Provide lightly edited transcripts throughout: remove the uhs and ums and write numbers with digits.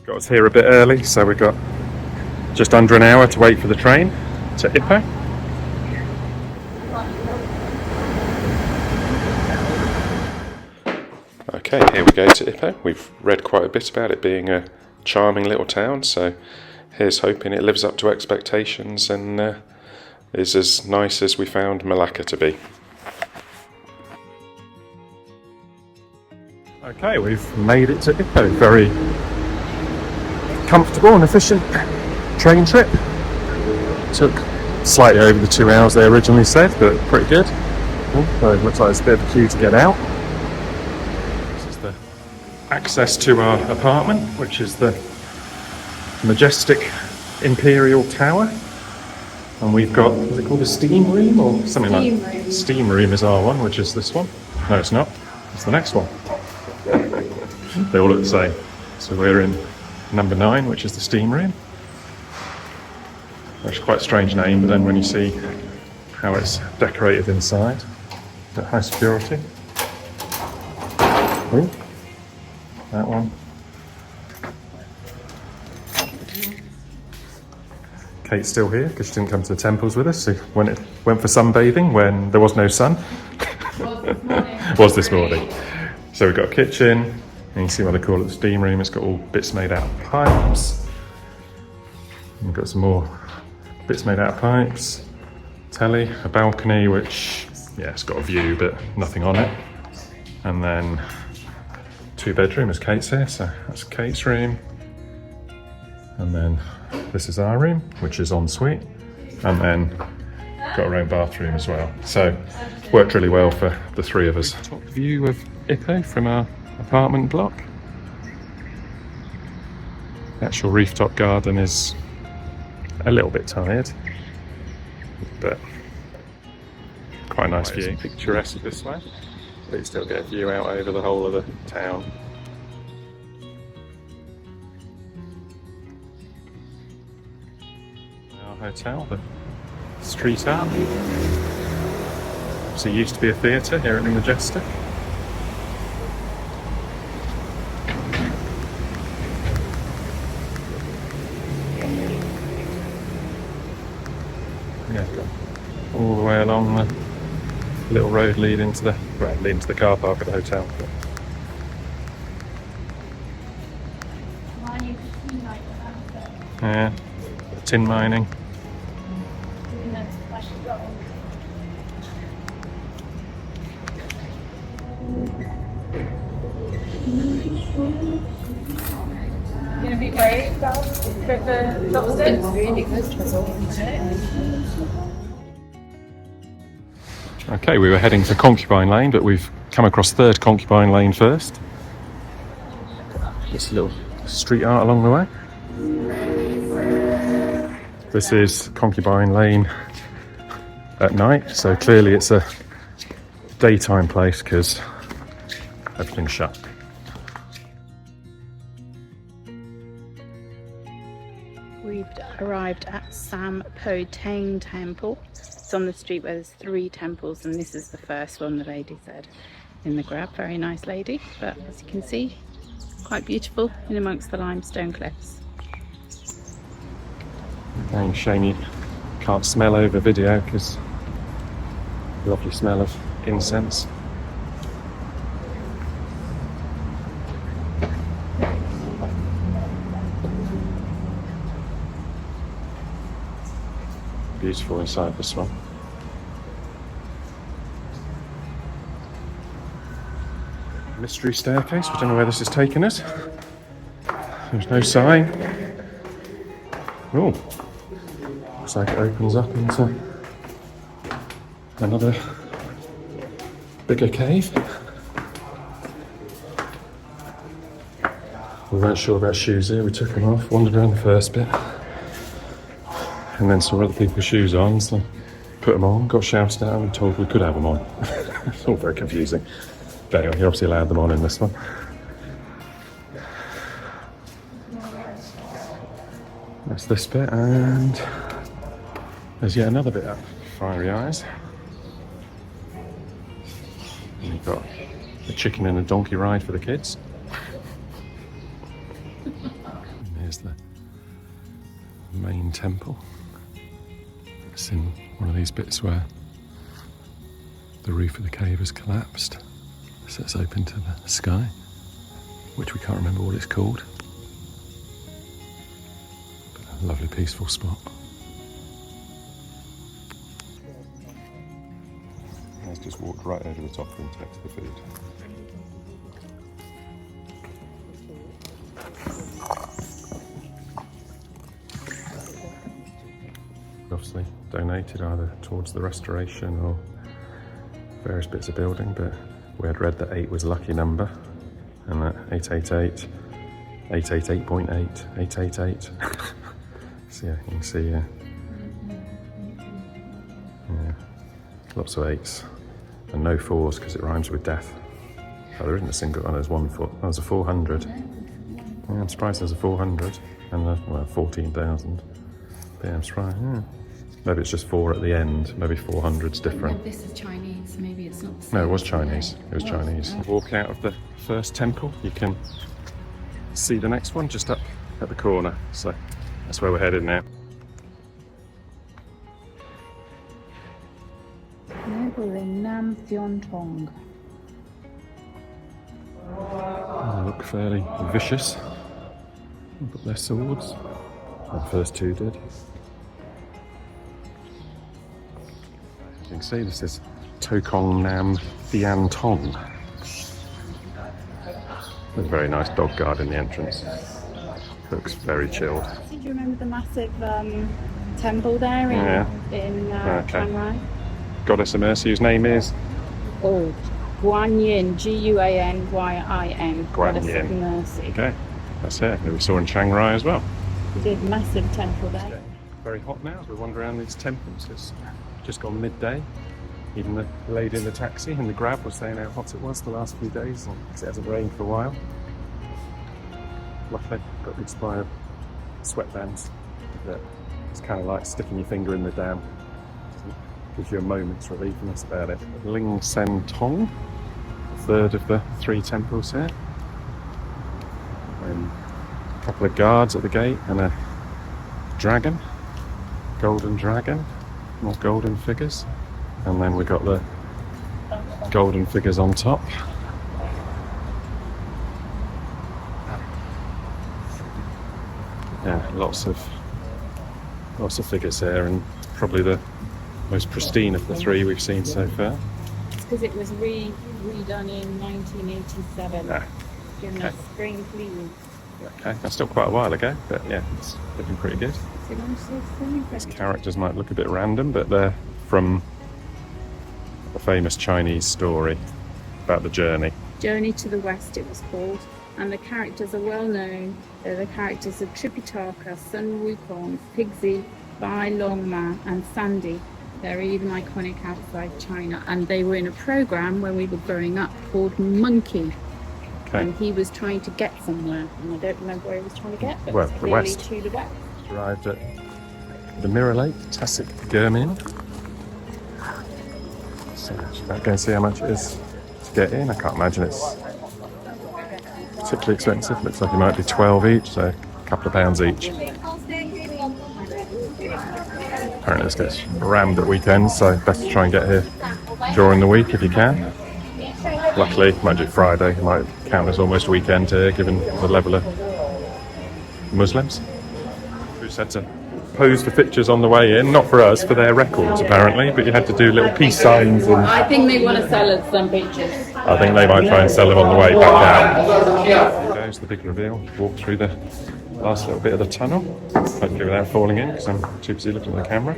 Got us here a bit early, so we've got just under an hour to wait for the train to Ipoh. Okay, here we go to Ipoh. We've read quite a bit about it being a charming little town, so here's hoping it lives up to expectations and is as nice as we found Melaka to be. Okay, we've made it to Ipoh. Very comfortable and efficient train trip. Took slightly over the 2 hours they originally said, but pretty good. So it looks like there's a bit of a queue to get out. This is the access to our apartment, which is the majestic Imperial Tower. And we've got, is it called a steam room or something like that? Steam room is our one, which is this one. No, it's not. It's the next one. They all look the same. So we're in number 9, which is the steam room. Which is quite a strange name, but then when you see how it's decorated inside, at high security. Ooh, that one. Kate's still here because she didn't come to the temples with us. So went for sunbathing when there was no sun. Was this morning. So we've got a kitchen, and you can see why they call it the steam room. It's got all bits made out of pipes. We've got some more bits made out of pipes. Telly, a balcony, which, yeah, it's got a view, but nothing on it. And then 2 bedrooms, Kate's here, so that's Kate's room. And then this is our room, which is ensuite. And then got our own bathroom as well. So worked really well for the 3 of us. Top view of Ipoh from our apartment block. The actual rooftop garden is a little bit tired, but quite a nice view. Picturesque this way, but you still get a view out over the whole of the town. Our hotel, the street art. So it used to be a theatre here at the Majestic. Yeah, all the way along the little road leading to the car park at the hotel. Yeah, tin mining. Gonna be great. With the chopsticks. Really good. Okay, we were heading to Concubine Lane, but we've come across 3rd Concubine Lane first. Just a little street art along the way. This is Concubine Lane at night, so clearly it's a daytime place because everything's shut. We've arrived at Sam Po Tang Temple. It's on the street where there's 3 temples, and this is the first one, the lady said in the grab. Very nice lady, but as you can see, quite beautiful in amongst the limestone cliffs. Dang shame you can't smell over video because the lovely smell of incense. Beautiful inside this one. Mystery staircase, we don't know where this is taking us. There's no sign. Oh, looks like it opens up into another bigger cave. We weren't sure about shoes here, we took them off, wandered around the first bit. And then saw other people's shoes on, so put them on, got shouted at and told we could have them on. It's all very confusing. But anyway, he obviously allowed them on in this one. That's this bit, and There's yet another bit up Fiery Eyes. And you've got a chicken and a donkey ride for the kids. And here's the main temple. It's in one of these bits where the roof of the cave has collapsed, so it's open to the sky, which we can't remember what it's called. But a lovely peaceful spot. Let's just walk right over the top and collect the food. Obviously donated either towards the restoration or various bits of building, but we had read that 8 was a lucky number, and that 888, 888.8, 888. So yeah, you can see yeah, lots of 8s and no 4s because it rhymes with death. Oh, there isn't a single, oh, there's one 4. Oh, there's a 400. Yeah, I'm surprised there's a 400 and a, well, 14,000. Yeah, I'm surprised, yeah. Maybe it's just 4 at the end. Maybe 400's different. This is Chinese. Maybe it's not the same. No, it was Chinese. It was Chinese. Walk out of the first temple, you can see the next one just up at the corner. So that's where we're headed now. Nam Thion Tong. They look fairly vicious. They've got their swords. The first 2 did. You can see this is Tokong Nam Thian Tong. There's a very nice dog guard in the entrance. Looks very chilled. Do you remember the massive temple there in Chiang Rai? Goddess of Mercy, whose name is? Oh, Guan Yin, Guanyin. Goddess of Mercy. Okay, that's it. That we saw in Chiang Rai as well. We did massive temple there. Very hot now as we wander around these temples. It's just gone midday. Even the lady in the taxi in the Grab was saying how hot it was the last few days because it hasn't rained for a while. Luckily, got the expired sweatbands. That it's kind of like sticking your finger in the dam. Gives you a moment's relief, and that's about it. Ling Sen Tong, the third of the 3 temples here. And a couple of guards at the gate and a dragon, golden dragon, more golden figures. And then we got the golden figures on top. Yeah, lots of figures here, and probably the most pristine of the 3 we've seen so far. It's because it was redone in 1987 during the spring clean. Okay, that's still quite a while ago, but yeah, it's looking pretty good. These characters might look a bit random, but they're from the famous Chinese story about the journey. Journey to the West, it was called. And the characters are well known. They're the characters of Tripitaka, Sun Wukong, Pigsy, Bai Longma, and Sandy. They're even iconic outside China. And they were in a program when we were growing up called Monkey. Okay. And he was trying to get somewhere. And I don't remember where he was trying to get, but well, clearly the west. to the west. Arrived at the Mirror Lake, Tasik Gurmin. So let's go and see how much it is to get in. I can't imagine it's particularly expensive. Looks like it might be 12 each, so a couple of pounds each. Apparently this gets rammed at weekends, so best to try and get here during the week if you can. Luckily, might do Friday, it might count as almost weekend here given the level of Muslims. Who said to pose for pictures on the way in, not for us, for their records apparently, but you had to do little peace signs and... I think they want to sell us some pictures. I think they might try and sell them on the way back out. There goes the big reveal. Walk through the last little bit of the tunnel, hopefully without falling in because I'm too busy looking at the camera.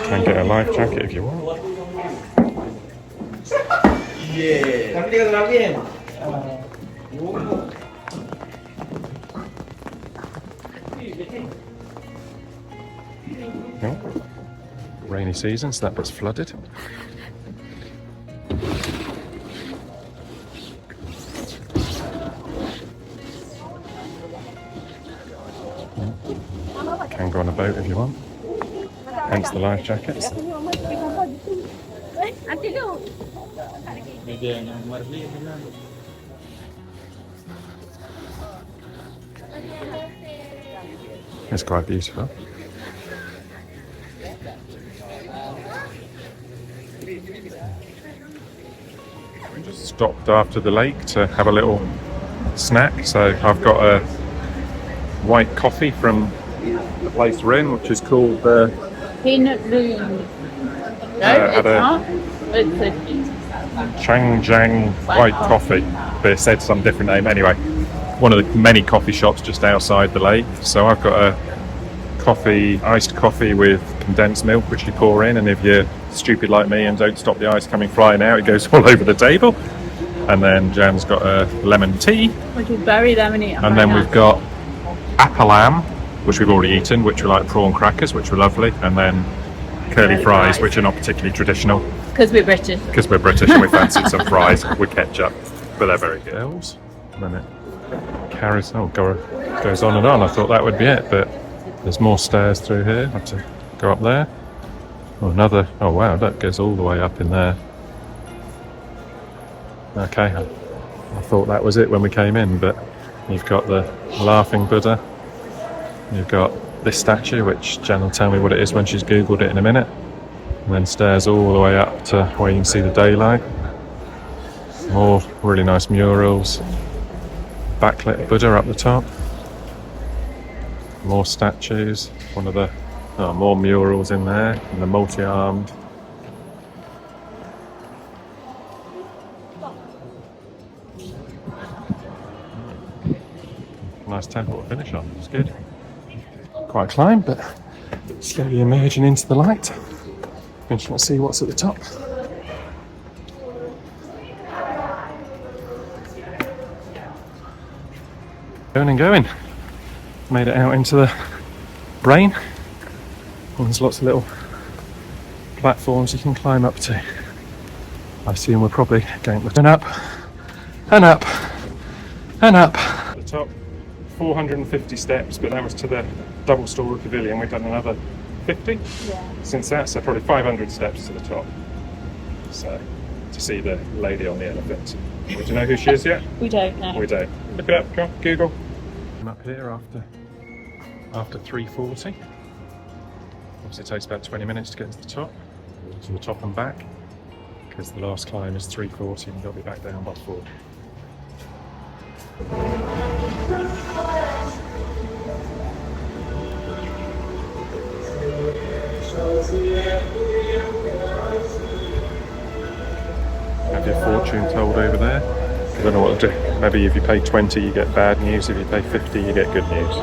Can get a life jacket if you want. No. Rainy season, so that bit's flooded. Can go on a boat if you want. Hence the life jackets. It's quite beautiful. We just stopped after the lake to have a little snack. So I've got a white coffee from the place we're in, which is called Peanut Bloom. No, it's not. It's a Changjiang White Coffee, but it said some different name. Anyway, one of the many coffee shops just outside the lake. So I've got a iced coffee with condensed milk, which you pour in, and if you're stupid like me and don't stop the ice coming flying out, it goes all over the table. And then Jan's got a lemon tea, which is very lemony. and then we've got appalam, which we've already eaten, which are like prawn crackers, which were lovely, and then curly fries, which are not particularly traditional. Because we're British. Because we're British and we fancy some fries with ketchup, but they're very good. And then it carries, goes on and on. I thought that would be it, but there's more stairs through here. I have to go up there. Oh wow, that goes all the way up in there. Okay, I thought that was it when we came in, but you've got the laughing Buddha. You've got this statue, which Jan will tell me what it is when she's googled it in a minute. And then stairs all the way up to where you can see the daylight. More really nice murals. Backlit Buddha up the top. More statues. More murals in there. And the multi-armed. Nice temple to finish on. It's good. Quite a climb, but slowly emerging into the light. Interesting to see what's at the top. Going. Made it out into the brain. And there's lots of little platforms you can climb up to. I assume we're probably going to turn up and up and up. At the top, 450 steps, but that was to the double-story pavilion. We've done another 50 since that, so probably 500 steps to the top. So, to see the lady on the elephant. Do you know who she is yet? We don't know. We don't. Look it up, go on, Google. I'm up here after 3:40. Obviously it takes about 20 minutes to get to the top and back, because the last climb is 3:40 and you've got to be back down by 4. Have your fortune told over there. I don't know what to do. Maybe if you pay 20 you get bad news, if you pay 50 you get good news.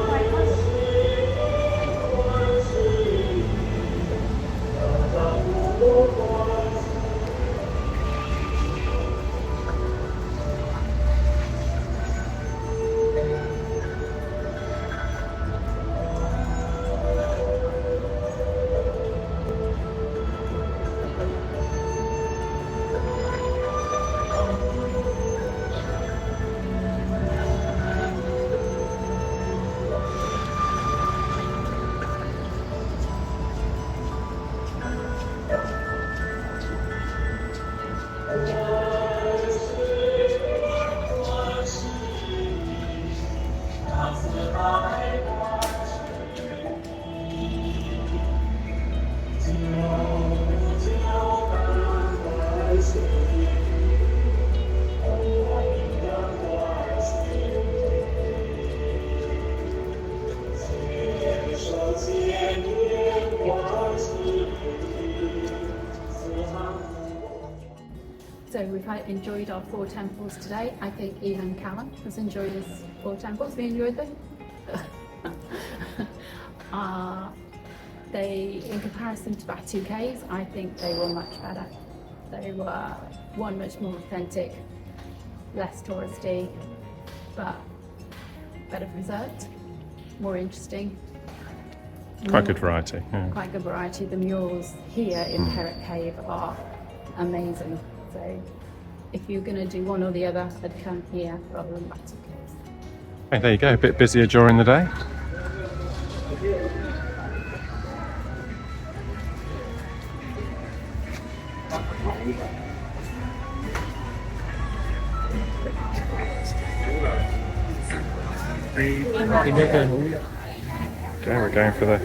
So we've enjoyed our 4 temples today. I think even Callum has enjoyed his 4 temples. We enjoyed them. In comparison to Batu Caves, I think they were much better. They were much more authentic, less touristy, but better preserved, more interesting. Quite good variety. Yeah. Quite good variety. The murals here in Parrot Cave are amazing. So if you're going to do one or the other, I'd come here rather than Batu Caves. Okay, there you go. A bit busier during the day. Okay, we're going for the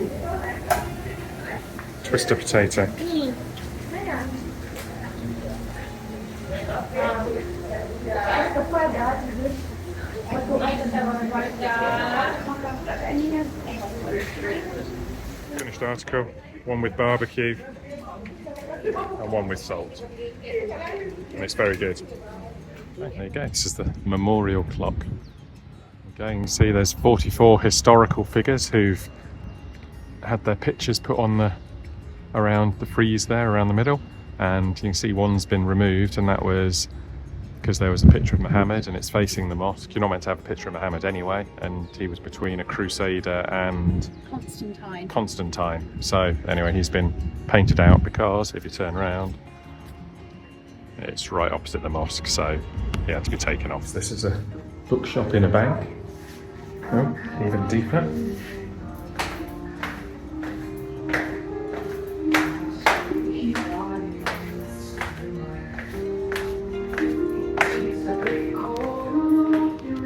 twister potato. Finished article, one with barbecue and one with salt. And it's very good. There you go, this is the memorial clock. Okay, you can see there's 44 historical figures who've had their pictures put on the around the frieze there around the middle, and you can see one's been removed, and that was because there was a picture of Muhammad and it's facing the mosque. You're not meant to have a picture of Muhammad anyway, and he was between a crusader and Constantine. So anyway, he's been painted out because if you turn around, it's right opposite the mosque, so he had to be taken off. This is a bookshop in a bank. Oh, even deeper.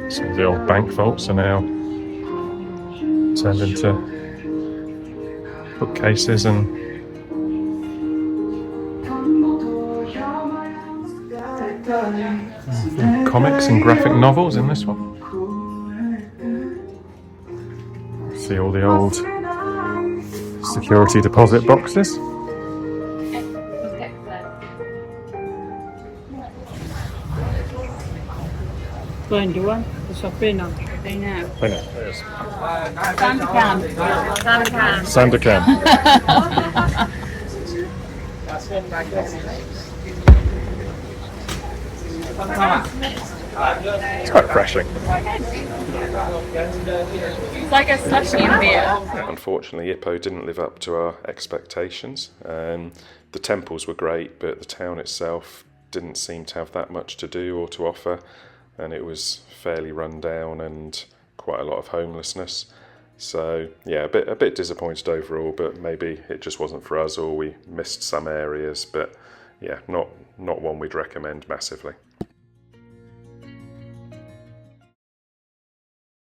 So the old bank vaults are now turned into bookcases and comics and graphic novels in this one. See all the old security deposit boxes. Tuan jual, siapa nak? I know. I know, yes. Sandakan. It's quite refreshing. It's like a slushy in beer. Unfortunately, Ipoh didn't live up to our expectations. The temples were great, but the town itself didn't seem to have that much to do or to offer, and it was fairly run down and quite a lot of homelessness. So yeah, a bit disappointed overall, but maybe it just wasn't for us, or we missed some areas. But yeah, not one we'd recommend massively.